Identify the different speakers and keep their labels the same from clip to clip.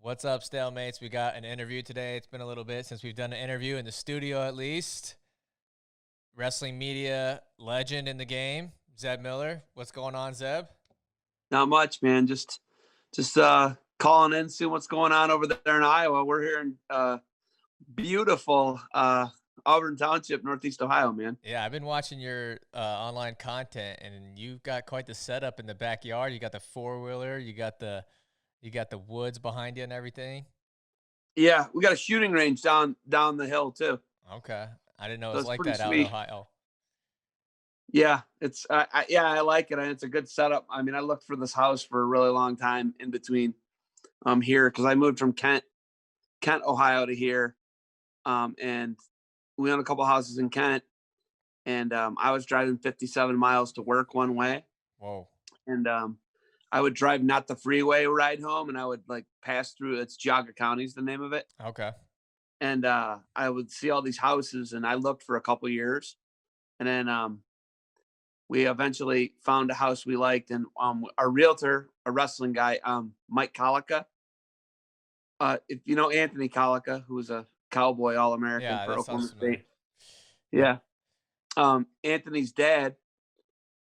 Speaker 1: What's up, StaleMates? We got an interview today. It's been a little bit since we've done an interview in the studio, at least. Wrestling media legend in the game, Zeb Miller. What's going on, Zeb?
Speaker 2: Not much, man. Just calling in, seeing what's going on over there in Iowa. We're here in beautiful Auburn Township, Northeast Ohio, man.
Speaker 1: Yeah, I've been watching your online content, and you've got quite the setup in the backyard. You got the four-wheeler, you got the woods behind you and everything.
Speaker 2: Yeah, we got a shooting range down the hill too.
Speaker 1: Okay, I didn't know it
Speaker 2: So
Speaker 1: was
Speaker 2: it's
Speaker 1: like
Speaker 2: pretty
Speaker 1: that out in
Speaker 2: sweet.
Speaker 1: Ohio.
Speaker 2: Yeah, I like it, and it's a good setup. I mean, I looked for this house for a really long time in between here because I moved from Kent, Ohio to here, and we own a couple houses in Kent, and I was driving 57 miles to work one way.
Speaker 1: Whoa.
Speaker 2: And I would drive not the freeway ride home, and I would like pass through. It's Geauga County is the name of it.
Speaker 1: Okay.
Speaker 2: And I would see all these houses, and I looked for a couple years, and then we eventually found a house we liked, and our realtor, a wrestling guy, Mike Colica. If you know Anthony Colica, who's a Cowboy All-American
Speaker 1: Yeah,
Speaker 2: for
Speaker 1: that sounds
Speaker 2: Oklahoma
Speaker 1: familiar.
Speaker 2: State.
Speaker 1: Yep.
Speaker 2: Yeah. Anthony's dad,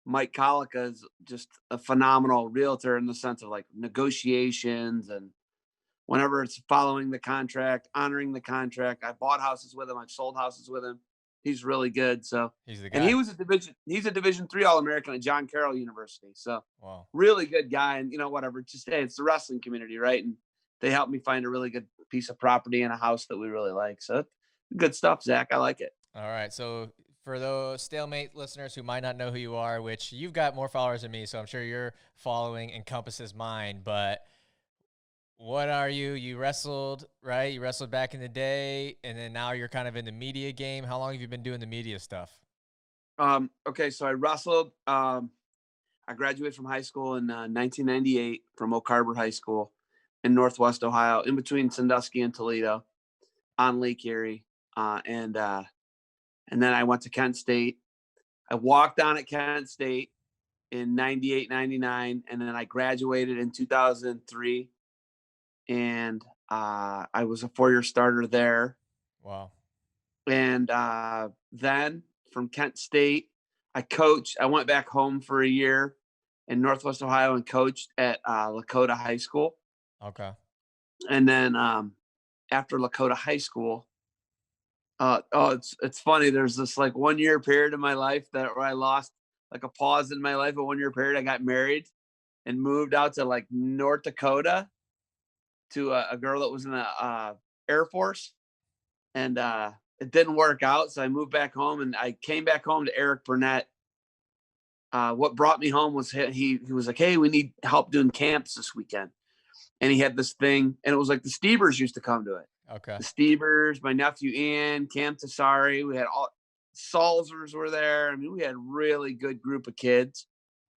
Speaker 2: Mike Colica, is just a phenomenal realtor in the sense of like negotiations and whenever it's following the contract, honoring the contract. I bought houses with him. I've sold houses with him. He's really good. So,
Speaker 1: He's the
Speaker 2: and
Speaker 1: guy.
Speaker 2: he's a Division III All-American at John Carroll University. So,
Speaker 1: Wow.
Speaker 2: really good guy. And whatever, just hey, it's the wrestling community, right? And they helped me find a really good piece of property and a house that we really like. So, good stuff, Zach. I like it.
Speaker 1: All right. So for those stalemate listeners who might not know who you are, which you've got more followers than me, so I'm sure your following encompasses mine, but what are you? You wrestled, right? You wrestled back in the day, and then now you're kind of in the media game. How long have you been doing the media stuff?
Speaker 2: Okay, so I wrestled. I graduated from high school in 1998 from Oak Harbor High School in Northwest Ohio, in between Sandusky and Toledo on Lake Erie. And then I went to Kent State. I walked on at Kent State in 98, 99, and then I graduated in 2003. And I was a 4-year starter there.
Speaker 1: Wow.
Speaker 2: And then from Kent State, I coached. I went back home for a year in Northwest Ohio and coached at Lakota High School.
Speaker 1: Okay.
Speaker 2: And then after Lakota High School, it's funny. There's this like 1 year period in my life where I lost like a pause in my life. A 1 year period, I got married and moved out to like North Dakota to a girl that was in the Air Force, and it didn't work out. So I moved back home, and I came back home to Eric Burnett. What brought me home was he was like, "Hey, we need help doing camps this weekend," and he had this thing, and it was like the Steebers used to come to it.
Speaker 1: Okay.
Speaker 2: The Steebers, my nephew Ian, Cam Tassari, we had all Salzers were there. I mean, we had a really good group of kids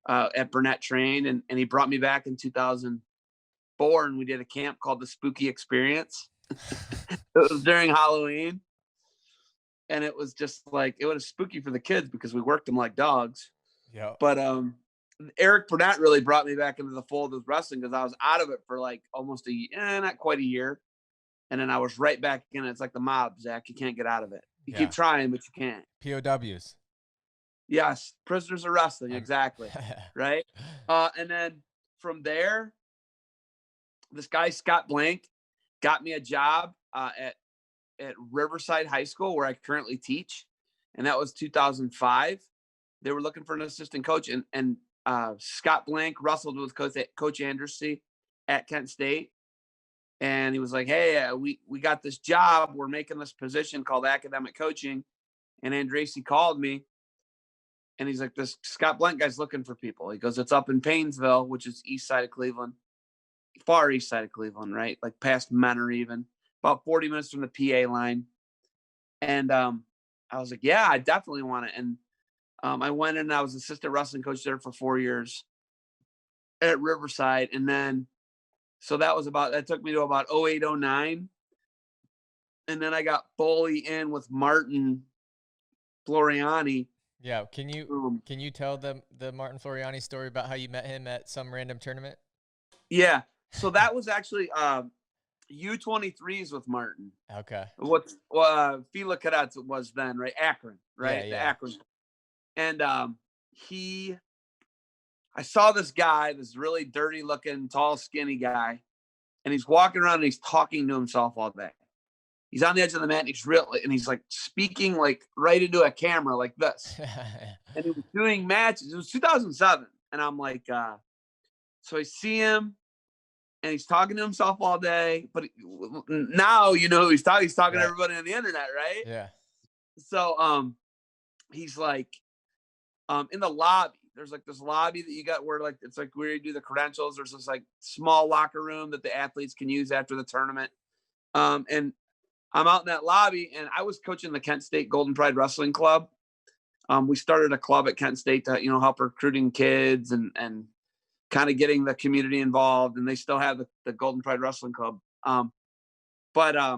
Speaker 2: at Burnett Train, and he brought me back in 2004, and we did a camp called the Spooky Experience. It was during Halloween, and it was just like it was spooky for the kids because we worked them like dogs.
Speaker 1: Yeah.
Speaker 2: But Eric Burnett really brought me back into the fold of wrestling because I was out of it for like almost not quite a year. And then I was right back in it. It's like the mob, Zach. You can't get out of it. You keep trying, but you can't.
Speaker 1: POWs.
Speaker 2: Yes, prisoners of wrestling, exactly. Right? And then from there, this guy, Scott Blank, got me a job at Riverside High School, where I currently teach. And that was 2005. They were looking for an assistant coach. And Scott Blank wrestled with Coach Andersey at Kent State. And he was like, "Hey, we got this job. We're making this position called academic coaching." And Andrasey called me, and he's like, "This Scott Blank guy's looking for people." He goes, "It's up in Painesville, which is east side of Cleveland, far east side of Cleveland, right? Like past Menor even, about 40 minutes from the PA line." And I was like, "Yeah, I definitely want it." And I went in and I was assistant wrestling coach there for 4 years at Riverside. And then so that took me to about 08, 09. And then I got Foley in with Martin Floriani.
Speaker 1: Yeah. Can you tell the Martin Floriani story about how you met him at some random tournament?
Speaker 2: Yeah. So that was actually U23s with Martin.
Speaker 1: Okay.
Speaker 2: What Fila Cadets was then, right? Akron, right?
Speaker 1: Yeah,
Speaker 2: The
Speaker 1: yeah.
Speaker 2: Akron. And I saw this guy, this really dirty looking, tall, skinny guy, and he's walking around and he's talking to himself all day. He's on the edge of the mat and he's like speaking like right into a camera like this. And he was doing matches. It was 2007. And I'm like, so I see him and he's talking to himself all day. But now, he's talking
Speaker 1: Right.
Speaker 2: to everybody on the internet, right?
Speaker 1: Yeah.
Speaker 2: So he's like in the lobby. There's like this lobby that you got where like it's like where you do the credentials. There's this like small locker room that the athletes can use after the tournament. And I'm out in that lobby, and I was coaching the Kent State Golden Pride Wrestling Club. We started a club at Kent State to help recruiting kids and kind of getting the community involved. And they still have the Golden Pride Wrestling Club. But I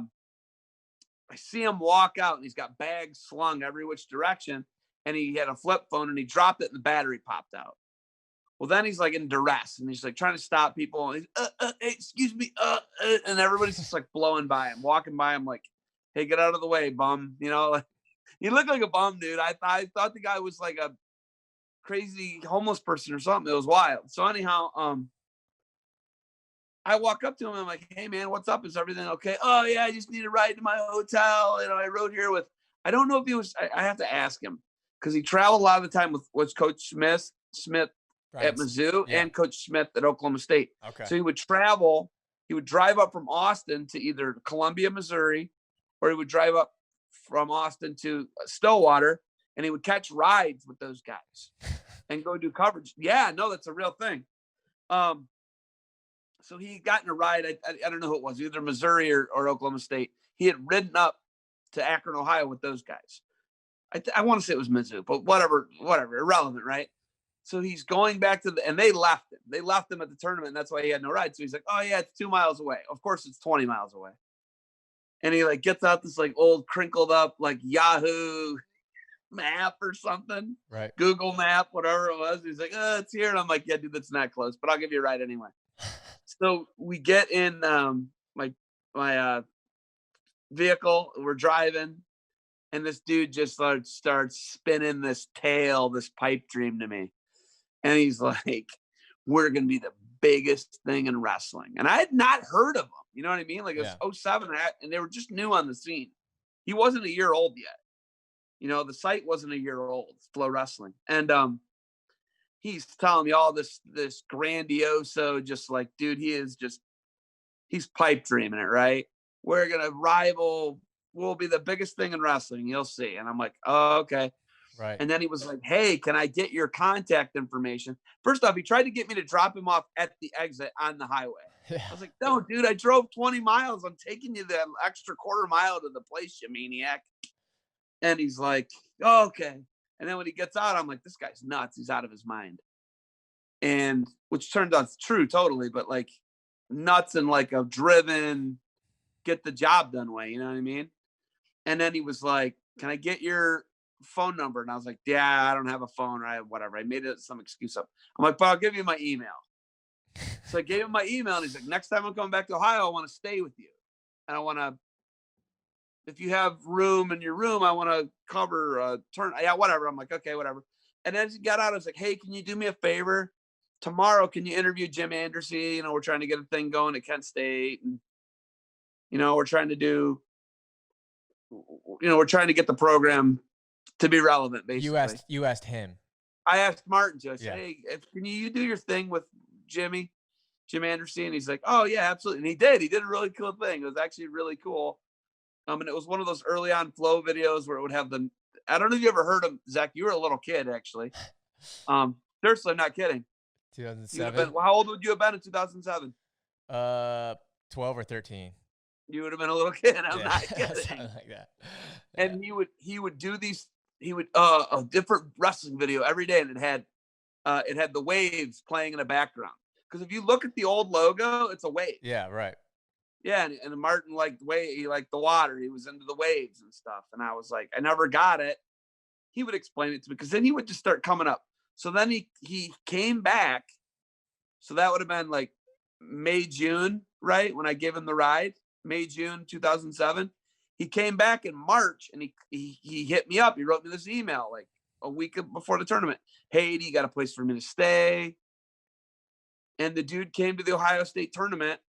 Speaker 2: see him walk out, and he's got bags slung every which direction. And he had a flip phone, and he dropped it, and the battery popped out. Well, then he's like in duress, and he's like trying to stop people. And he's, hey, excuse me, and everybody's just like blowing by him, walking by him, like, hey, get out of the way, bum. Like, he looked like a bum, dude. I thought the guy was like a crazy homeless person or something. It was wild. So anyhow, I walk up to him and I'm like, hey man, what's up? Is everything okay? Oh yeah, I just need a ride to my hotel. I rode here with. I don't know if he was. I have to ask him because he traveled a lot of the time with Coach Smith
Speaker 1: Right.
Speaker 2: at Mizzou and Coach Smith at Oklahoma State.
Speaker 1: Okay.
Speaker 2: So he would travel. He would drive up from Austin to either Columbia, Missouri, or he would drive up from Austin to Stillwater, and he would catch rides with those guys and go do coverage. Yeah, no, that's a real thing. So he got in a ride. I don't know who it was, either Missouri or Oklahoma State. He had ridden up to Akron, Ohio with those guys. I want to say it was Mizzou, but whatever, irrelevant, right? So he's going back to and they left him. They left him at the tournament, and that's why he had no ride. So he's like, oh yeah, it's 2 miles away. Of course, it's 20 miles away. And he like gets out this like old crinkled up like Yahoo map or something,
Speaker 1: right?
Speaker 2: Google map, whatever it was. He's like, it's here. And I'm like, yeah, dude, that's not close, but I'll give you a ride anyway. So we get in my vehicle. We're driving. And this dude just starts spinning this pipe dream to me. And he's like, we're going to be the biggest thing in wrestling. And I had not heard of him. You know what I mean? Like it was 07 and they were just new on the scene. He wasn't a year old yet. The site wasn't a year old, FloWrestling. And he's telling me all this grandioso, just like, dude, he's pipe dreaming it, right? We're going to rival. We'll be the biggest thing in wrestling. You'll see. And I'm like, oh, okay.
Speaker 1: Right.
Speaker 2: And then he was like, hey, can I get your contact information? First off, he tried to get me to drop him off at the exit on the highway. Yeah. I was like, no, dude, I drove 20 miles. I'm taking you the extra quarter mile to the place, you maniac. And he's like, oh, okay. And then when he gets out, I'm like, this guy's nuts. He's out of his mind. And which turns out true totally, but like nuts in like a driven, get the job done way. You know what I mean? And then he was like, can I get your phone number? And I was like, yeah, I don't have a phone. Or whatever. I made it some excuse up. I'm like, but I'll give you my email. So I gave him my email, and he's like, next time I'm coming back to Ohio, I want to stay with you. And I want to, if you have room in your room, I want to cover a turn. Yeah, whatever. I'm like, okay, whatever. And then as he got out, I was like, hey, can you do me a favor? Tomorrow, can you interview Jim Anderson? We're trying to get a thing going at Kent State. And, we're trying to do, we're trying to get the program to be relevant, basically.
Speaker 1: You asked him.
Speaker 2: I asked Martin to. I said, hey, can you do your thing with Jim Anderson? And he's like, oh, yeah, absolutely. And he did. He did a really cool thing. It was actually really cool. And it was one of those early on Flow videos where it would have I don't know if you ever heard him, Zach. You were a little kid, actually. Seriously, I'm not kidding.
Speaker 1: 2007.
Speaker 2: How old would you have been in 2007?
Speaker 1: 12 or 13.
Speaker 2: You would have been a little kid. I'm not kidding.
Speaker 1: Something like that.
Speaker 2: Yeah. And he would do these. He would a different wrestling video every day, and it had the waves playing in the background. Because if you look at the old logo, it's a wave.
Speaker 1: Yeah, right.
Speaker 2: Yeah, and Martin liked he liked the water. He was into the waves and stuff. And I was like, I never got it. He would explain it to me because then he would just start coming up. So then he came back. So that would have been like May, June, right? When I gave him the ride. May, June 2007. He came back in March and he hit me up. He wrote me this email like a week before the tournament. Hey, do you got a place for me to stay? And the dude came to the Ohio State tournament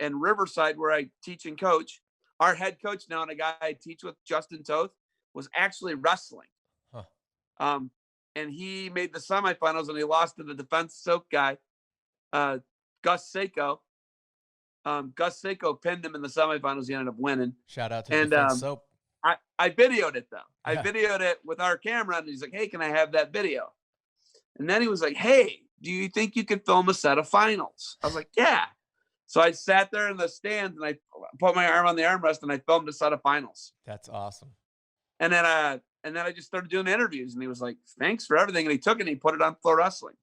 Speaker 2: in Riverside, where I teach and coach. Our head coach now and a guy I teach with, Justin Toth, was actually wrestling. Huh. And he made the semifinals and he lost to the defense soap guy, Gus Seiko. Gus Seiko pinned him in the semifinals. He ended up winning.
Speaker 1: Shout out to defense soap.
Speaker 2: I videoed it though.
Speaker 1: Yeah.
Speaker 2: I videoed it with our camera, and he's like, "Hey, can I have that video?" And then he was like, "Hey, do you think you could film a set of finals?" I was like, "Yeah." So I sat there in the stands and I put my arm on the armrest and I filmed a set of finals.
Speaker 1: That's awesome.
Speaker 2: And then I just started doing interviews, and he was like, "Thanks for everything." And he took it and he put it on FloWrestling.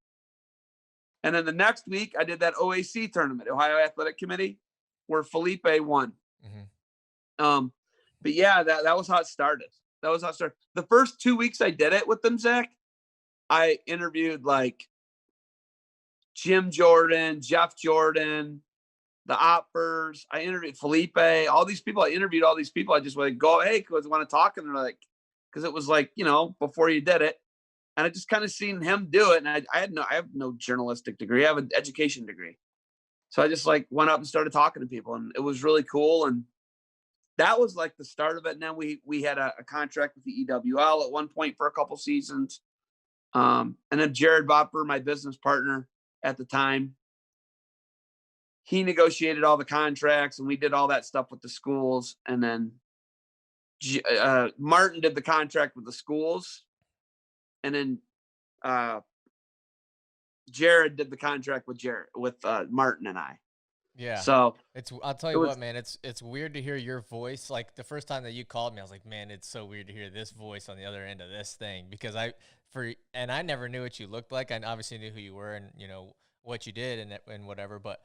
Speaker 2: And then the next week I did that OAC tournament, Ohio Athletic Committee, where Felipe won. Mm-hmm. But yeah, that was how it started. The first 2 weeks I did it with them, Zach, I interviewed like Jim Jordan, Jeff Jordan, the Oppers. I interviewed Felipe, all these people. I interviewed all these people. I just would go, "Hey, because I want to talk." And they're like, because it was like, before you did it. And I just kind of seen him do it. And I have no journalistic degree. I have an education degree. So I just like went up and started talking to people, and it was really cool. And that was like the start of it. And then we had a contract with the EWL at one point for a couple seasons. And then Jared Bopper, my business partner at the time, he negotiated all the contracts, and we did all that stuff with the schools. And then Martin did the contract with the schools. And then Jared did the contract with Martin and I.
Speaker 1: Yeah.
Speaker 2: So
Speaker 1: I'll tell you what, man, it's weird to hear your voice. Like the first time that you called me, I was like, man, it's so weird to hear this voice on the other end of this thing, because I never knew what you looked like. I obviously knew who you were and what you did and whatever, but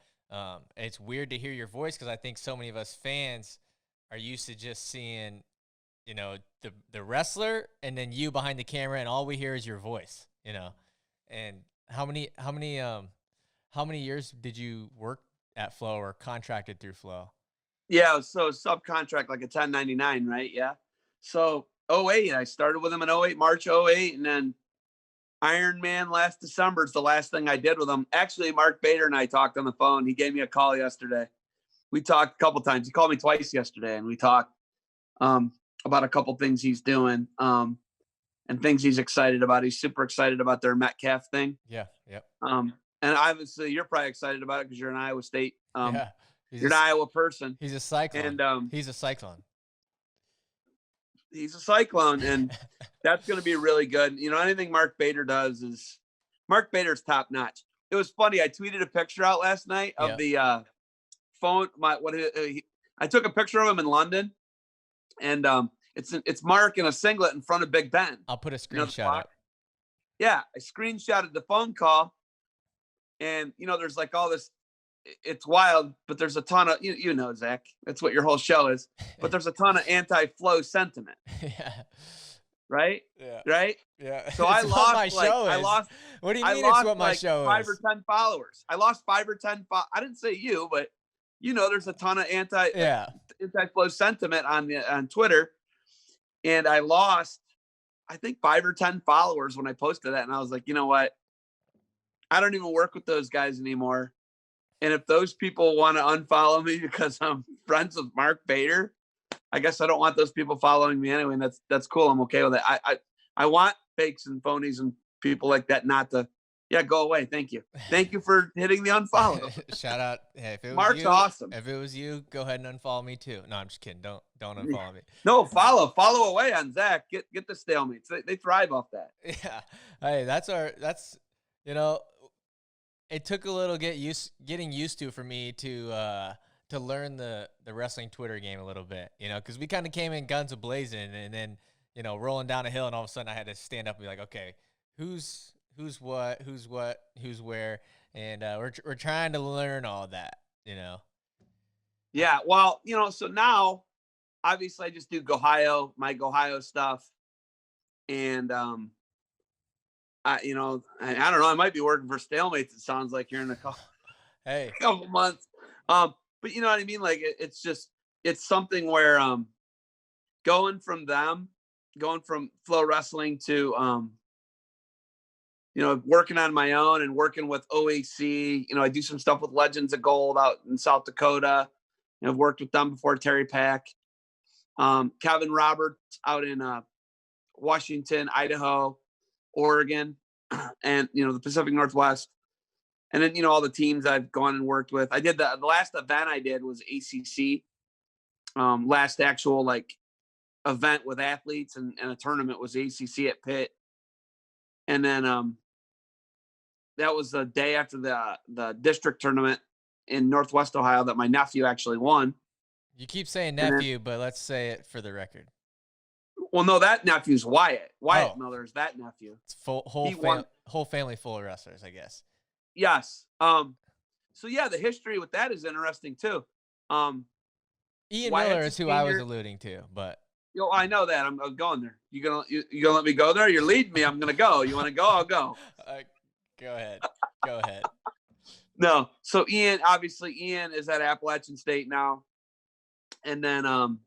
Speaker 1: it's weird to hear your voice, because I think so many of us fans are used to just seeing the wrestler and then you behind the camera, and all we hear is your voice. And how many years did you work at Flow or contracted through Flow?
Speaker 2: Yeah, so subcontract, like a 1099, right? Yeah. So 08, I started with him in 08, March 08, and then Iron Man last December is the last thing I did with him. Actually, Mark Bader and I talked on the phone. He gave me a call yesterday. We talked a couple times. He called me twice yesterday, and we talked about a couple things he's doing and things he's excited about. He's super excited about their Metcalf thing.
Speaker 1: Yeah, yep.
Speaker 2: And obviously, you're probably excited about it because you're an Iowa State.
Speaker 1: Yeah,
Speaker 2: you're an Iowa person.
Speaker 1: He's a Cyclone. And he's a Cyclone.
Speaker 2: He's a Cyclone, and that's going to be really good. Anything Mark Bader does is Mark Bader's top notch. It was funny. I tweeted a picture out last night of the phone. I took a picture of him in London, and it's Mark in a singlet in front of Big Ben.
Speaker 1: I'll put a screenshot up.
Speaker 2: Yeah, I screenshotted the phone call, and there's like all this. It's wild, but there's a ton of Zach. That's what your whole show is. But there's a ton of anti-Flow sentiment.
Speaker 1: Yeah.
Speaker 2: Right.
Speaker 1: Yeah.
Speaker 2: Right.
Speaker 1: Yeah.
Speaker 2: So I lost.
Speaker 1: What do you mean it's what my
Speaker 2: like
Speaker 1: show is?
Speaker 2: 5 or 10 followers. I lost 5 or 10. I didn't say you, but there's a ton of anti-Flow sentiment on Twitter, and I lost, I think, 5 or 10 followers when I posted that, and I was like, you know what? I don't even work with those guys anymore. And if those people want to unfollow me because I'm friends with Mark Bader, I guess I don't want those people following me anyway. And that's cool. I'm okay with it. I want fakes and phonies and people like that not to, go away. Thank you. Thank you for hitting the unfollow.
Speaker 1: Shout out. Hey, if it was
Speaker 2: Mark's
Speaker 1: you,
Speaker 2: awesome.
Speaker 1: If it was you, go ahead and unfollow me too. No, I'm just kidding. Don't unfollow me.
Speaker 2: No, follow away on Zach. Get the StaleMates. They thrive off that.
Speaker 1: Yeah. Hey, it took a little getting used to for me to learn the wrestling Twitter game a little bit, because we kind of came in guns a-blazing, and then, rolling down a hill, and all of a sudden I had to stand up and be like, okay, who's what, who's where, and we're trying to learn all that,
Speaker 2: Yeah, well, so now, obviously I just do my GOhio stuff, and I don't know. I might be working for StaleMates. It sounds like you're in a couple months. But you know what I mean? Like it's just, it's something where going from FloWrestling to working on my own and working with OAC. I do some stuff with Legends of Gold out in South Dakota. I've worked with them before, Terry Pack. Kevin Roberts out in Washington, Idaho, Oregon, and the Pacific Northwest. And then all the teams I've gone and worked with. I did the last event I did was ACC. Last actual event with athletes and a tournament was ACC at Pitt. And then that was the day after the district tournament in Northwest Ohio that my nephew actually won.
Speaker 1: You keep saying nephew, but let's say it for the record.
Speaker 2: Well, no, that nephew's Wyatt. Wyatt Miller's that nephew.
Speaker 1: It's whole family full of wrestlers, I guess.
Speaker 2: Yes. So yeah, the history with that is interesting too.
Speaker 1: Ian Miller is who I was alluding to, but
Speaker 2: I know that. I'm going there. You gonna let me go there? You're leading me. I'm gonna go. You want to go? I'll go.
Speaker 1: Go ahead. Go ahead.
Speaker 2: No. So Ian is at Appalachian State now, and then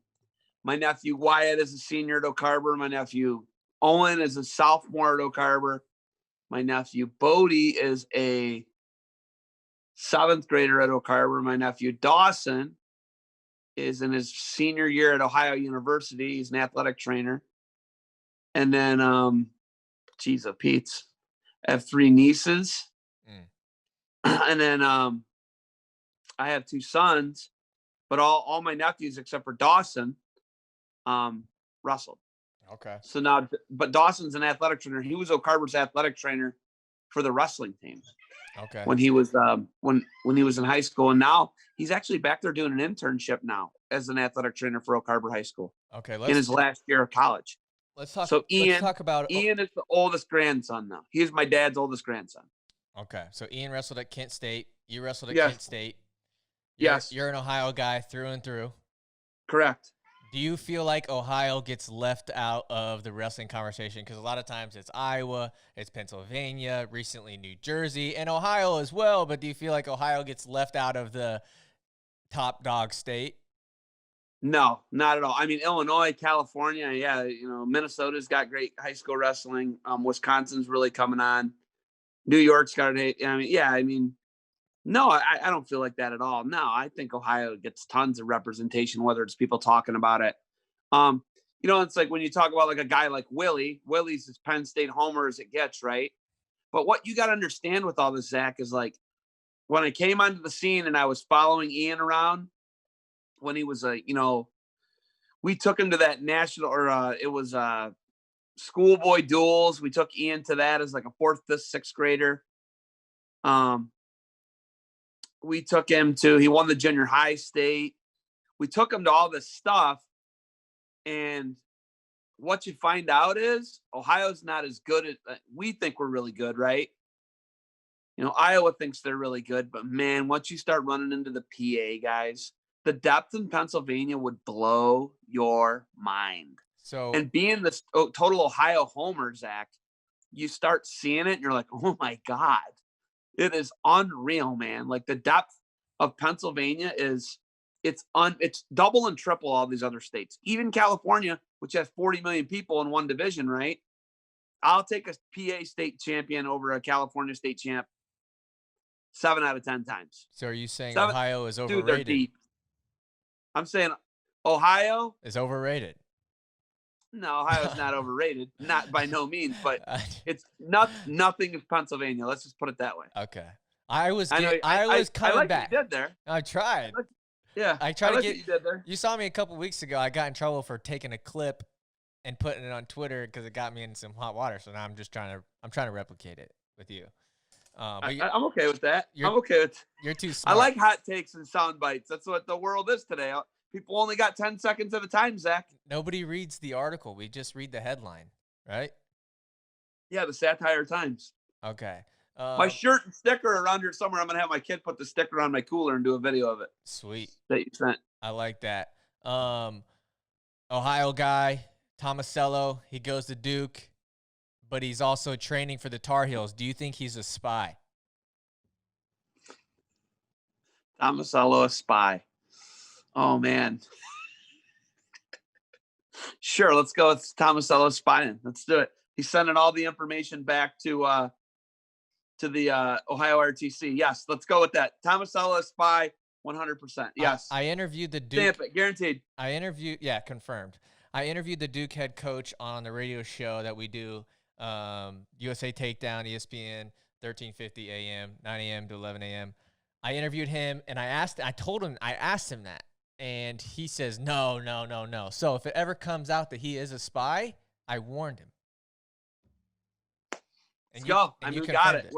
Speaker 2: my nephew Wyatt is a senior at Oak Harbor. My nephew Owen is a sophomore at Oak Harbor. My nephew Bodie is a 7th grader at Oak Harbor. My nephew Dawson is in his senior year at Ohio University. He's an athletic trainer. And then, geez, Pete's. I have 3 nieces. And then I have 2 sons, but all my nephews except for Dawson wrestled.
Speaker 1: Okay.
Speaker 2: So now, but Dawson's an athletic trainer. He was Oak Harbor's athletic trainer for the wrestling team.
Speaker 1: Okay.
Speaker 2: When he was when he was in high school, and now he's actually back there doing an internship now as an athletic trainer for Oak Harbor High School.
Speaker 1: Okay.
Speaker 2: In his last year of college.
Speaker 1: Let's talk about
Speaker 2: Ian is the oldest grandson now. He is my dad's oldest grandson.
Speaker 1: Okay. So Ian wrestled at Kent State. You wrestled at Kent State. You're an Ohio guy through and through.
Speaker 2: Correct.
Speaker 1: Do you feel like Ohio gets left out of the wrestling conversation? Because a lot of times it's Iowa, it's Pennsylvania, recently New Jersey, and Ohio as well. But do you feel like Ohio gets left out of the top dog state?
Speaker 2: No, not at all. I mean, Illinois, California, yeah, Minnesota's got great high school wrestling. Wisconsin's really coming on. New York's got it. No, I don't feel like that at all. No, I think Ohio gets tons of representation, whether it's people talking about it. It's like when you talk about like a guy like Willie's as Penn State homer as it gets, right? But what you got to understand with all this, Zach, is like when I came onto the scene and I was following Ian around when he was we took him to that national it was schoolboy duels. We took Ian to that as like a 4th, 5th, 6th grader. We took him he won the junior high state. We took him to all this stuff. And what you find out is Ohio's not as good as we think we're really good, right? Iowa thinks they're really good, but man, once you start running into the PA guys, the depth in Pennsylvania would blow your mind.
Speaker 1: So,
Speaker 2: and being this total Ohio homer, Zach, you start seeing it and you're like, oh my God. It is unreal, man. Like the depth of Pennsylvania it's double and triple all these other states. Even California, which has 40 million people in one division, right? I'll take a PA state champion over a California state champ 7 out of 10 times.
Speaker 1: So are you saying Ohio is overrated?
Speaker 2: Dude, they're deep. I'm saying Ohio
Speaker 1: is overrated.
Speaker 2: No, Ohio's not overrated. Not by no means, but it's nothing is Pennsylvania. Let's just put it that way.
Speaker 1: Okay. I was coming back.
Speaker 2: What you did there.
Speaker 1: I tried.
Speaker 2: I tried
Speaker 1: to get
Speaker 2: what you did there.
Speaker 1: You saw me a couple weeks ago. I got in trouble for taking a clip and putting it on Twitter because it got me in some hot water. So now I'm trying to replicate it with you.
Speaker 2: But I'm okay with that. I'm okay with.
Speaker 1: You're too smart.
Speaker 2: I like hot takes and sound bites. That's what the world is today. People only got 10 seconds at a time, Zach.
Speaker 1: Nobody reads the article. We just read the headline, right?
Speaker 2: Yeah, the Satire Times.
Speaker 1: Okay.
Speaker 2: My shirt and sticker around here somewhere. I'm going to have my kid put the sticker on my cooler and do a video of it.
Speaker 1: Sweet.
Speaker 2: That you sent.
Speaker 1: I like that. Ohio guy, Tomasello, he goes to Duke, but he's also training for the Tar Heels. Do you think he's a spy?
Speaker 2: Tomasello, a spy. Oh, man. Sure, let's go with Tomasello spying. Let's do it. He's sending all the information back to the Ohio RTC. Yes, let's go with that. Tomasello spy, 100%. Yes.
Speaker 1: I interviewed the Duke.
Speaker 2: Stamp it, guaranteed.
Speaker 1: Confirmed. I interviewed the Duke head coach on the radio show that we do, USA Takedown, ESPN, 1350 a.m., 9 a.m. to 11 a.m. I interviewed him, and I asked him that, and he says, no. So if it ever comes out that he is a spy, I warned him.
Speaker 2: Let's go. I mean, we got it.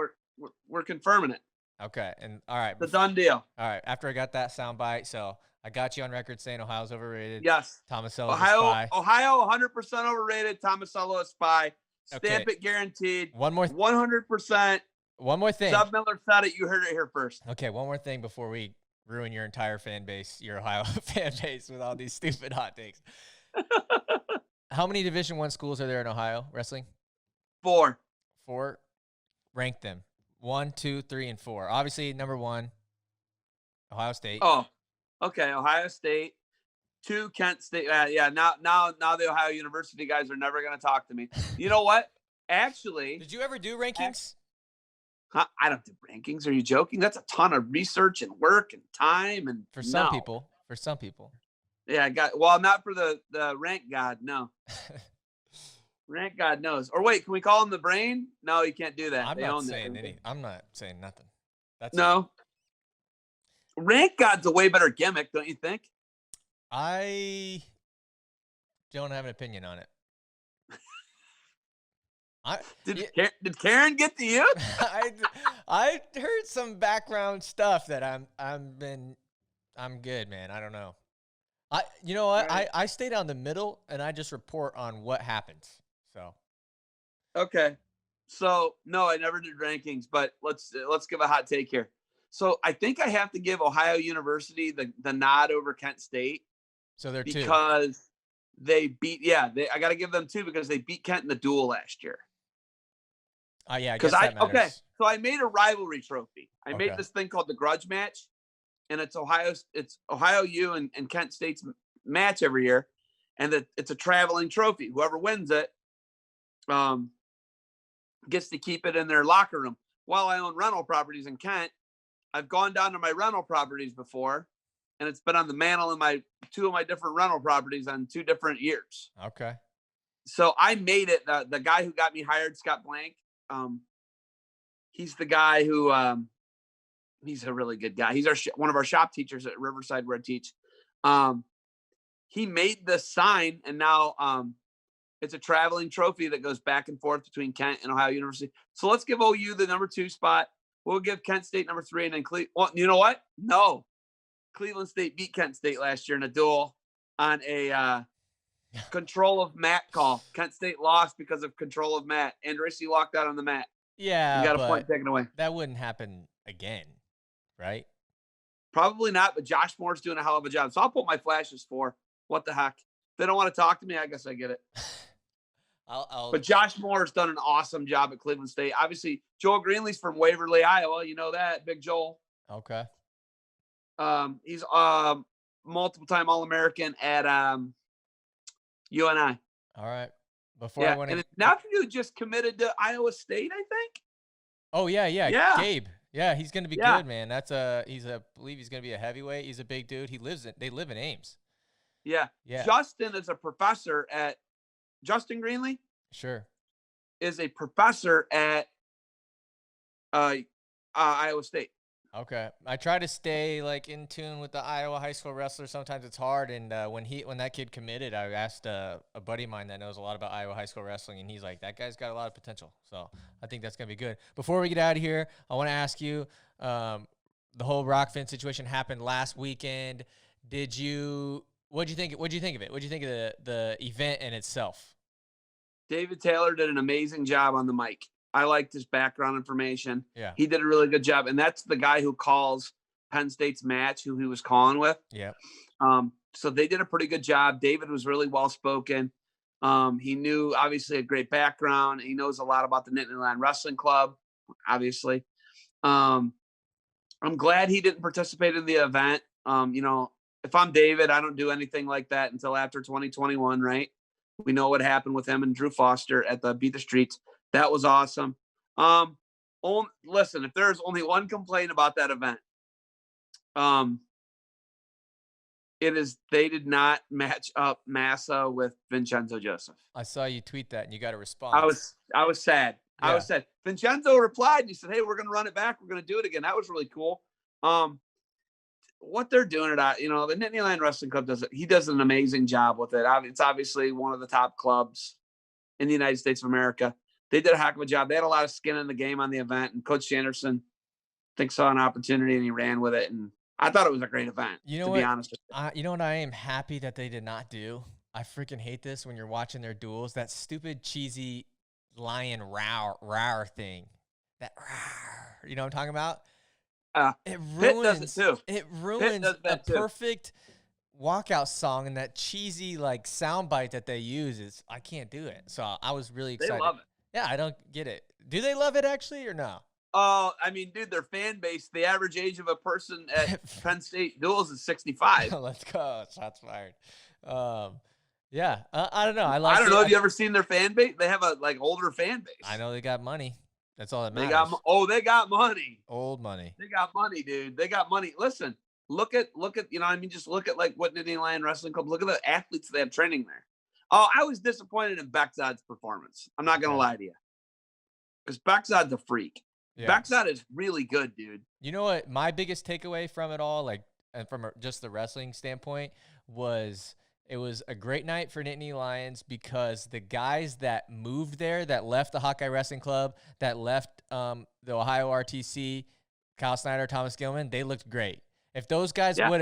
Speaker 2: We're confirming it.
Speaker 1: Okay, and all right.
Speaker 2: It's a done deal.
Speaker 1: All right, after I got that soundbite, so I got you on record saying Ohio's overrated.
Speaker 2: Yes.
Speaker 1: Tomasello's a spy.
Speaker 2: Ohio, 100% overrated. Tomasello a spy. Stamp it, guaranteed. 100%.
Speaker 1: One more thing.
Speaker 2: Sub Miller said it. You heard it here first.
Speaker 1: Okay, one more thing before we ruin your entire fan base, your Ohio fan base, with all these stupid hot takes. How many Division I schools are there in Ohio wrestling?
Speaker 2: 4.
Speaker 1: 4. Rank them. 1, 2, 3, and 4. Obviously, number 1, Ohio State.
Speaker 2: Oh, okay. Ohio State. 2, Kent State. Yeah. Now the Ohio University guys are never going to talk to me. You know what? Actually,
Speaker 1: did you ever do rankings?
Speaker 2: I don't do rankings. Are you joking? That's a ton of research and work and time. And
Speaker 1: for some people.
Speaker 2: Yeah, not for the rank god. No. Rank God knows. Or wait, can we call him the brain? No, you can't do that.
Speaker 1: I'm not saying nothing. That's
Speaker 2: no. Rank God's a way better gimmick, don't you think?
Speaker 1: I don't have an opinion on it.
Speaker 2: Did Karen get to you?
Speaker 1: I heard some background stuff that I'm good, man. I don't know. You know what? Right. I stay down the middle and I just report on what happens. So.
Speaker 2: Okay. So no, I never did rankings, but let's give a hot take here. So I think I have to give Ohio University the nod over Kent State.
Speaker 1: So they're 2
Speaker 2: because they beat. Yeah, I got to give them 2 because they beat Kent in the duel last year.
Speaker 1: Oh yeah, I guess that matters.
Speaker 2: Okay. So I made a rivalry trophy. I made this thing called the grudge match, and it's Ohio U and Kent State's match every year, and it's a traveling trophy. Whoever wins it gets to keep it in their locker room. While I own rental properties in Kent, I've gone down to my rental properties before, and it's been on the mantle in 2 of my different rental properties on 2 different years.
Speaker 1: Okay.
Speaker 2: So I made it. The guy who got me hired, Scott Blank, he's the guy who he's a really good guy. He's one of our shop teachers at Riverside where I teach. He made this sign, and now it's a traveling trophy that goes back and forth between Kent and Ohio University. So let's give OU the number 2 spot. We'll give Kent State number 3, and then Well, you know what? No, Cleveland State beat Kent State last year in a duel on a control of mat call. Kent State lost because of control of mat. Andresi walked out on the mat.
Speaker 1: Yeah,
Speaker 2: you got a point taken away.
Speaker 1: That wouldn't happen again, right?
Speaker 2: Probably not, but Josh Moore's doing a hell of a job. So I'll put my flashes for. What the heck? If they don't want to talk to me, I guess I get it. But Josh Moore's done an awesome job at Cleveland State. Obviously, Joel Greenlee's from Waverly, Iowa. You know that, Big Joel.
Speaker 1: Okay.
Speaker 2: He's multiple-time All-American at UNI.
Speaker 1: All right.
Speaker 2: Now you just committed to Iowa State, I think.
Speaker 1: Oh yeah. Gabe. Yeah, he's going to be good, man. I believe he's going to be a heavyweight. He's a big dude. They live in Ames.
Speaker 2: Yeah. Justin is a professor at Justin Greenlee.
Speaker 1: Sure.
Speaker 2: Is a professor at Iowa State.
Speaker 1: Okay. I try to stay in tune with the Iowa high school wrestlers. Sometimes it's hard. And when that kid committed, I asked a buddy of mine that knows a lot about Iowa high school wrestling, and he's like, that guy's got a lot of potential. So I think that's going to be good. Before we get out of here, I want to ask you, the whole Rokfin situation happened last weekend. What'd you think of it? What'd you think of the event in itself?
Speaker 2: David Taylor did an amazing job on the mic. I liked his background information.
Speaker 1: Yeah.
Speaker 2: He did a really good job. And that's the guy who calls Penn State's match, who he was calling with.
Speaker 1: Yeah.
Speaker 2: So they did a pretty good job. David was really well-spoken. He knew, obviously, a great background. He knows a lot about the Nittany Lion Wrestling Club, obviously. I'm glad he didn't participate in the event. If I'm David, I don't do anything like that until after 2021, right? We know what happened with him and Drew Foster at the Beat the Streets. That was awesome. Listen, if there's only one complaint about that event, it is they did not match up Massa with Vincenzo Joseph.
Speaker 1: I saw you tweet that and you got a response.
Speaker 2: I was sad.
Speaker 1: Yeah.
Speaker 2: I was sad. Vincenzo replied and he said, "Hey, we're going to run it back. We're going to do it again." That was really cool. What they're doing the Nittany Lion Wrestling Club does an amazing job with it. It's obviously one of the top clubs in the United States of America. They did a heck of a job. They had a lot of skin in the game on the event, and Coach Sanderson, I think, saw an opportunity and he ran with it. And I thought it was a great event, be honest with you.
Speaker 1: You know what I am happy that they did not do? I freaking hate this when you're watching their duels. That stupid, cheesy lion roar thing. That roar, you know what I'm talking about? It ruins a perfect walkout song, and that cheesy like soundbite that they use I can't do it. So I was really excited.
Speaker 2: They love it.
Speaker 1: Yeah, I don't get it. Do they love it actually or no?
Speaker 2: Oh, I mean, dude, their fan base, the average age of a person at Penn State duels is 65.
Speaker 1: Let's go. Shots fired. Yeah, I don't know. I
Speaker 2: don't know. Have you ever seen their fan base? They have a older fan base.
Speaker 1: I know they got money. That's all that matters.
Speaker 2: They got money.
Speaker 1: Old money.
Speaker 2: They got money, dude. They got money. Listen, look at just look at like what Nittany Lion Wrestling Club. Look at the athletes they have training there. Oh, I was disappointed in Bexod's performance. I'm not gonna lie to you, because Bexod's a freak. Yeah. Bexod is really good, dude.
Speaker 1: You know what? My biggest takeaway from it all, and from just the wrestling standpoint, was it was a great night for Nittany Lions because the guys that moved there, that left the Hawkeye Wrestling Club, that left the Ohio RTC, Kyle Snyder, Thomas Gilman, they looked great. If those guys would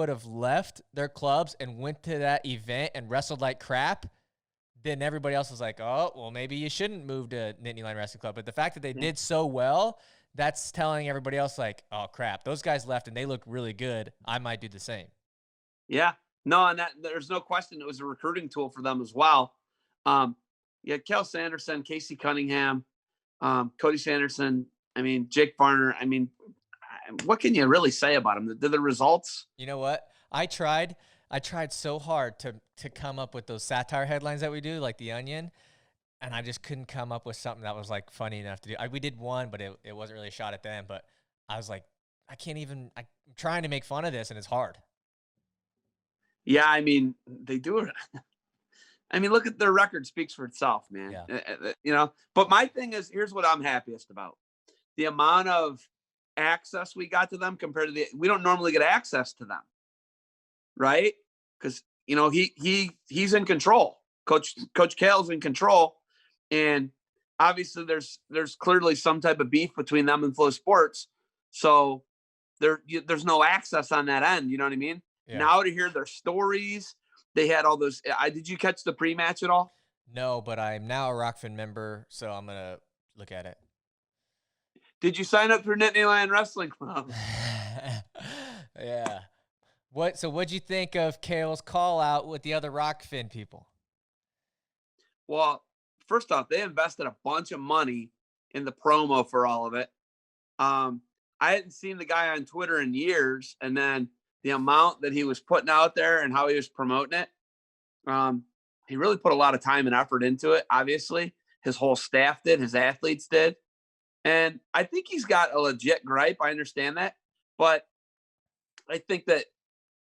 Speaker 1: have left their clubs and went to that event and wrestled like crap, then everybody else was like, oh, well, maybe you shouldn't move to Nittany Lion Wrestling Club. But the fact that they did so well, that's telling everybody else, like, oh, crap, those guys left and they look really good. I might do the same.
Speaker 2: Yeah. No, and there's no question it was a recruiting tool for them as well. Kel Sanderson, Casey Cunningham, Cody Sanderson, Jake Farner. What can you really say about them? The results?
Speaker 1: You know what? I tried so hard to come up with those satire headlines that we do, like The Onion, and I just couldn't come up with something that was like funny enough to do. We did one, but it wasn't really a shot at them. But I was like, I'm trying to make fun of this, and it's hard.
Speaker 2: Yeah, they do it. Look at their record speaks for itself, man.
Speaker 1: Yeah.
Speaker 2: But my thing is, here's what I'm happiest about. The amount of access we got to them compared to we don't normally get access to them. Right? Because, he's in control. Coach Kale's in control. And obviously there's clearly some type of beef between them and Flow Sports. So there's no access on that end. You know what I mean? Yeah. Now to hear their stories, they had all those. Did you catch the pre-match at all?
Speaker 1: No, but I'm now a Rokfin member, so I'm going to look at it.
Speaker 2: Did you sign up for Nittany Lion Wrestling Club?
Speaker 1: Yeah. What'd you think of Kale's call out with the other Rokfin people?
Speaker 2: Well, first off, they invested a bunch of money in the promo for all of it. I hadn't seen the guy on Twitter in years, and then the amount that he was putting out there and how he was promoting it, he really put a lot of time and effort into it. Obviously, his whole staff did, his athletes did, and I think he's got a legit gripe. I understand that, but I think that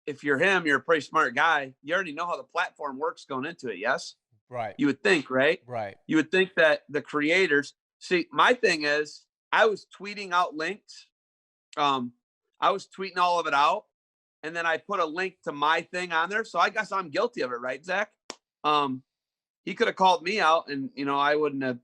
Speaker 2: if you're him, you're a pretty smart guy. You already know how the platform works going into it. Yes.
Speaker 1: Right.
Speaker 2: You would think, right?
Speaker 1: Right.
Speaker 2: You would think that the creators see, my thing is I was tweeting out links. I was tweeting all of it out. And then I put a link to my thing on there. So I guess I'm guilty of it. Right, Zach? He could have called me out and, I wouldn't have,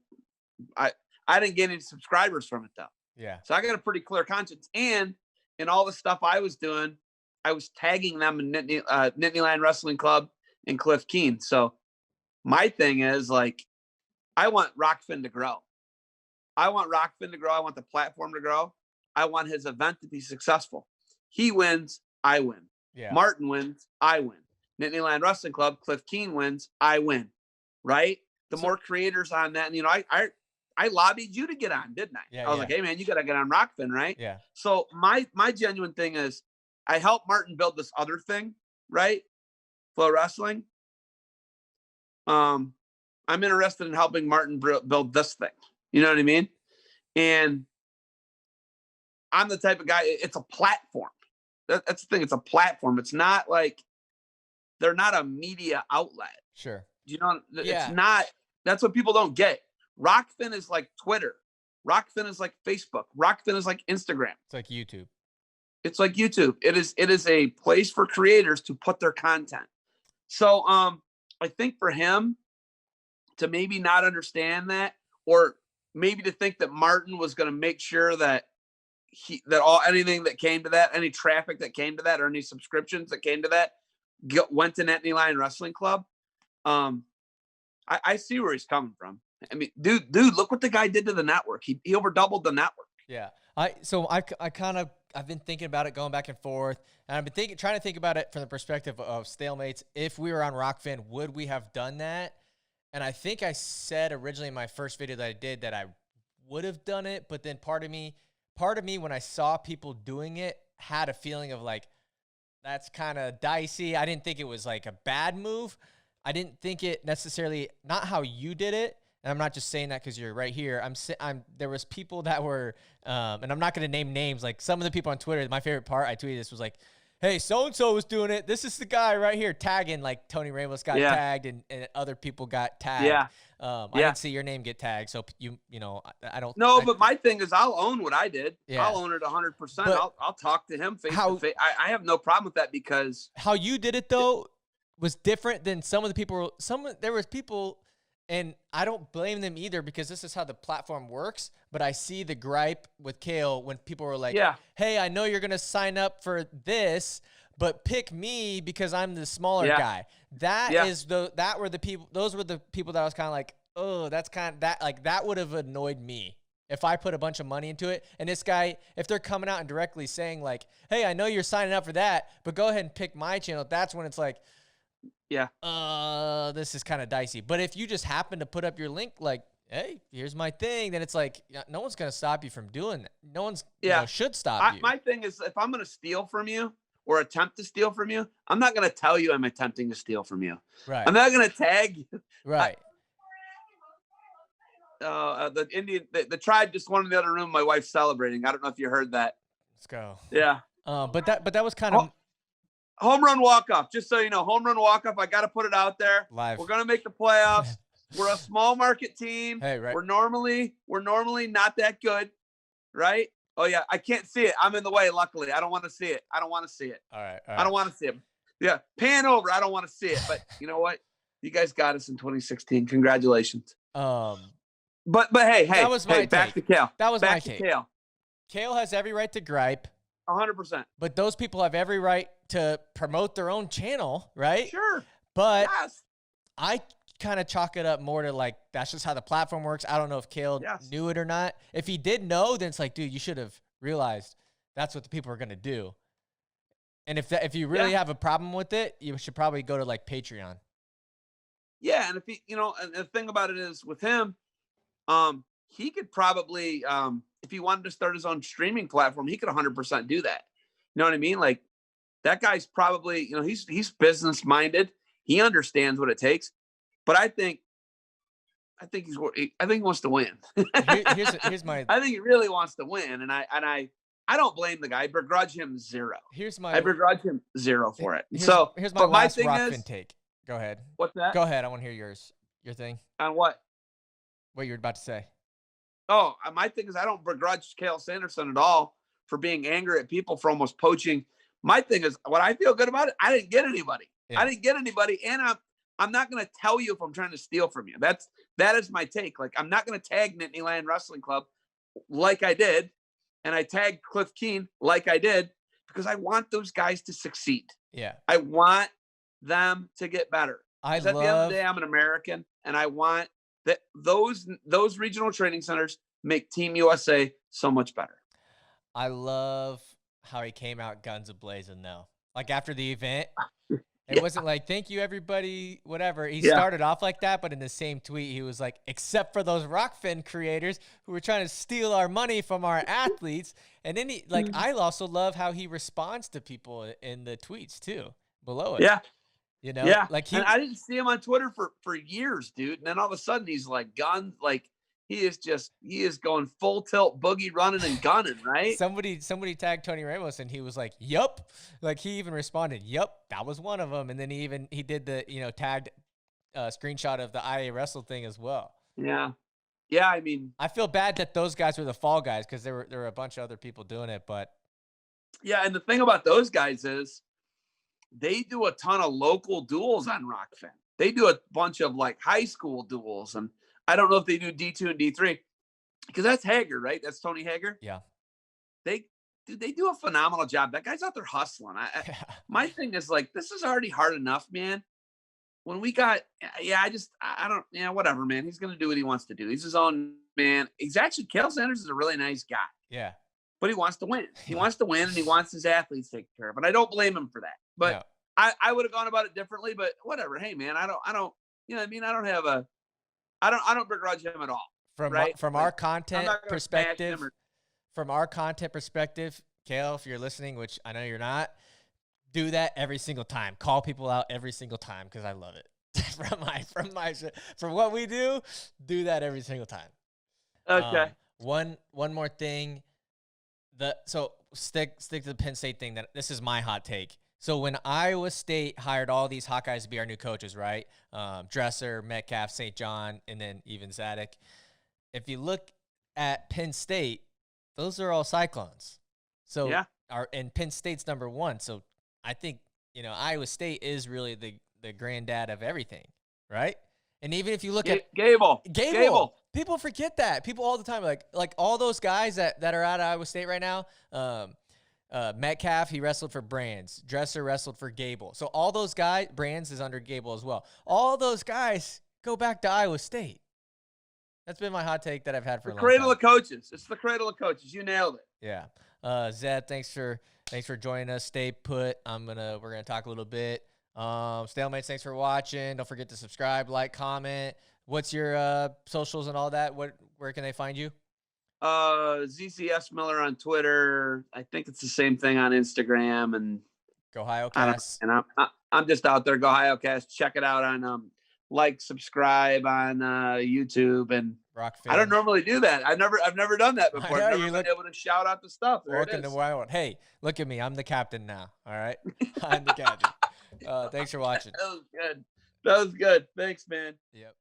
Speaker 2: I didn't get any subscribers from it though.
Speaker 1: Yeah.
Speaker 2: So I got a pretty clear conscience. And in all the stuff I was doing, I was tagging them in Nittany Lion Wrestling Club and Cliff Keen. So my thing is I want Rokfin to grow. I want the platform to grow. I want his event to be successful. He wins, I win.
Speaker 1: Yeah.
Speaker 2: Martin wins, I win. Nittany Lion Wrestling Club, Cliff Keen wins, I win. Right? The more creators on that, and I lobbied you to get on, didn't I?
Speaker 1: Yeah,
Speaker 2: I was like, hey man, you gotta get on Rokfin, right?
Speaker 1: Yeah.
Speaker 2: So my genuine thing is I helped Martin build this other thing, right? FloWrestling. I'm interested in helping Martin build this thing. You know what I mean? And I'm the type of guy, it's a platform. That's the thing. It's a platform. It's not like they're not a media outlet.
Speaker 1: Sure.
Speaker 2: You know,
Speaker 1: Yeah.
Speaker 2: it's not, that's what people don't get. Rokfin is like Twitter. Rokfin is like Facebook. Rokfin is like Instagram.
Speaker 1: It's like YouTube.
Speaker 2: It's like YouTube. It is a place for creators to put their content. So I think for him to maybe not understand that, or maybe to think that Martin was going to make sure that anything that came to that, any traffic that came to that, or any subscriptions that came to that, went to Nittany Lion Wrestling Club. I see where he's coming from. I mean, dude, look what the guy did to the network. He over doubled the network.
Speaker 1: Yeah. I've been thinking about it, going back and forth, and I've been trying to think about it from the perspective of StaleMates. If we were on Rokfin, would we have done that? And I think I said originally in my first video that I did that I would have done it, but then part of me, when I saw people doing it, had a feeling of like, that's kind of dicey. I didn't think it was like a bad move. I didn't think it necessarily, not how you did it. And I'm not just saying that because you're right here. There was people that were, and I'm not going to name names. Like some of the people on Twitter, my favorite part, I tweeted this was like, hey, so-and-so was doing it. This is the guy right here tagging, like Tony Ramos got tagged and other people got tagged.
Speaker 2: Yeah.
Speaker 1: I didn't see your name get tagged. So you know, I don't.
Speaker 2: No, but my thing is I'll own what I did. Yeah. I'll own it 100%. I'll talk to him face to face. I have no problem with that, because
Speaker 1: how you did it though was different than some of the people. There was people, and I don't blame them either, because this is how the platform works. But I see the gripe with Kale when people were like, hey, I know you're going to sign up for this, but pick me because I'm the smaller guy. Those were the people that I was kind of like, oh, that's kind of that would have annoyed me if I put a bunch of money into it. And this guy, if they're coming out and directly saying like, hey, I know you're signing up for that, but go ahead and pick my channel. That's when it's like, this is kind of dicey. But if you just happen to put up your link, like, hey, here's my thing, then it's like, no one's going to stop you from doing that. No one's should stop you.
Speaker 2: My thing is, if I'm going to steal from you or attempt to steal from you, I'm not going to tell you I'm attempting to steal from you.
Speaker 1: Right.
Speaker 2: I'm not going to tag you.
Speaker 1: Right.
Speaker 2: The tribe just won in the other room. My wife's celebrating. I don't know if you heard that.
Speaker 1: Let's go.
Speaker 2: Yeah.
Speaker 1: But that was kind of
Speaker 2: home run walk-off. Just so you know, home run walk-off. I got to put it out there.
Speaker 1: Live.
Speaker 2: We're going to make the playoffs. We're a small market team.
Speaker 1: Hey, right.
Speaker 2: We're normally not that good, right? Oh yeah, I can't see it. I'm in the way. Luckily, I don't want to see it. All right. I don't want to see it. Yeah, pan over. I don't want to see it. But you know what? You guys got us in 2016. Congratulations.
Speaker 1: But
Speaker 2: hey,
Speaker 1: that was my
Speaker 2: back
Speaker 1: take.
Speaker 2: to Kale.
Speaker 1: That was
Speaker 2: back
Speaker 1: my
Speaker 2: to
Speaker 1: take.
Speaker 2: Kale.
Speaker 1: Kale has every right to gripe.
Speaker 2: 100%.
Speaker 1: But those people have every right to promote their own channel, right?
Speaker 2: Sure.
Speaker 1: But
Speaker 2: yes.
Speaker 1: I kind of chalk it up more to like, that's just how the platform works. I don't know if Kale knew it or not. If he did know, then it's like, dude, you should have realized that's what the people are going to do. And if you really have a problem with it, you should probably go to like Patreon.
Speaker 2: Yeah. And if he, and the thing about it is with him, he could probably, if he wanted to start his own streaming platform, he could 100% do that. You know what I mean? Like that guy's probably, he's business minded. He understands what it takes. But I think he wants to win.
Speaker 1: Here's my.
Speaker 2: I think he really wants to win, and I don't blame the guy. I begrudge him zero.
Speaker 1: I
Speaker 2: begrudge him zero for it.
Speaker 1: Here's my last Rokfin take. Go ahead.
Speaker 2: What's that?
Speaker 1: Go ahead. I want to hear your thing.
Speaker 2: On what?
Speaker 1: What you were about to say.
Speaker 2: Oh, my thing is I don't begrudge Kale Sanderson at all for being angry at people for almost poaching. My thing is what I feel good about it. I didn't get anybody. Yeah. I didn't get anybody, and I'm not going to tell you if I'm trying to steal from you. That is my take. Like, I'm not going to tag Nittany Lion Wrestling Club like I did, and I tagged Cliff Keen like I did, because I want those guys to succeed.
Speaker 1: Yeah.
Speaker 2: I want them to get better. At the end of the day, I'm an American, and I want that those regional training centers make Team USA so much better.
Speaker 1: I love how he came out guns a-blazing, though. Like, after the event, it wasn't like, thank you, everybody, whatever. He started off like that, but in the same tweet, he was like, except for those Rokfin creators who were trying to steal our money from our athletes. And then I also love how he responds to people in the tweets, too, below it.
Speaker 2: Yeah.
Speaker 1: You know,
Speaker 2: Yeah.
Speaker 1: like
Speaker 2: And I didn't see him on Twitter for years, dude. And then all of a sudden he's like gun, like he is going full tilt, boogie running and gunning, right?
Speaker 1: somebody tagged Tony Ramos and he was like, "Yup." Like he even responded, "Yup, that was one of them." And then he did the, tagged screenshot of the IA Wrestle thing as well.
Speaker 2: Yeah. Yeah, I mean,
Speaker 1: I feel bad that those guys were the fall guys because there were a bunch of other people doing it, but
Speaker 2: yeah, and the thing about those guys is they do a ton of local duels on Rokfin. They do a bunch of like high school duels, and I don't know if they do D2 and D3 because that's Hager, right? That's Tony Hager.
Speaker 1: yeah.
Speaker 2: They do a phenomenal job. That guy's out there hustling. My thing is like, this is already hard enough, man. When we got, I don't, whatever, man. He's going to do what he wants to do. He's his own man. Kale Sanders is a really nice guy.
Speaker 1: Yeah.
Speaker 2: But he wants to win. He wants to win, and he wants his athletes taken care of. But I don't blame him for that. But
Speaker 1: No.
Speaker 2: I would have gone about it differently. But whatever. Hey, man, I don't. You know what I mean? I don't begrudge him at all.
Speaker 1: From our content perspective, Kale, if you're listening, which I know you're not, do that every single time. Call people out every single time because I love it. From what we do that every single time.
Speaker 2: Okay.
Speaker 1: One more thing. So stick to the Penn State thing. That this is my hot take. So when Iowa State hired all these Hawkeyes to be our new coaches, right? Dresser, Metcalf, St. John, and then even Zadok. If you look at Penn State, those are all Cyclones. So and Penn State's number 1. So I think, Iowa State is really the granddad of everything, right? And even if you look at
Speaker 2: Gable,
Speaker 1: people forget that. People all the time, like all those guys that are at Iowa State right now, Metcalf, he wrestled for Brands. Dresser wrestled for Gable. So all those guys, Brands is under Gable as well. All those guys go back to Iowa State. That's been my hot take that I've had for a long time.
Speaker 2: Cradle of coaches. It's the cradle of coaches. You nailed it.
Speaker 1: Yeah. Zed, thanks for joining us. Stay put. We're gonna talk a little bit. StaleMates, thanks for watching. Don't forget to subscribe, like, comment. What's your socials and all that? Where can they find you?
Speaker 2: ZCS Miller on Twitter. I think it's the same thing on Instagram and
Speaker 1: GOhioCasts.
Speaker 2: And I'm just out there. GOhioCasts. Check it out on subscribe on YouTube and
Speaker 1: Rokfin.
Speaker 2: I don't normally do that. I've never done that before. I've never been able to shout out the stuff.
Speaker 1: Welcome to Wild One. Hey, look at me. I'm the captain now. All right. I'm the captain. Thanks for watching.
Speaker 2: That was good. Thanks, man.
Speaker 1: Yep.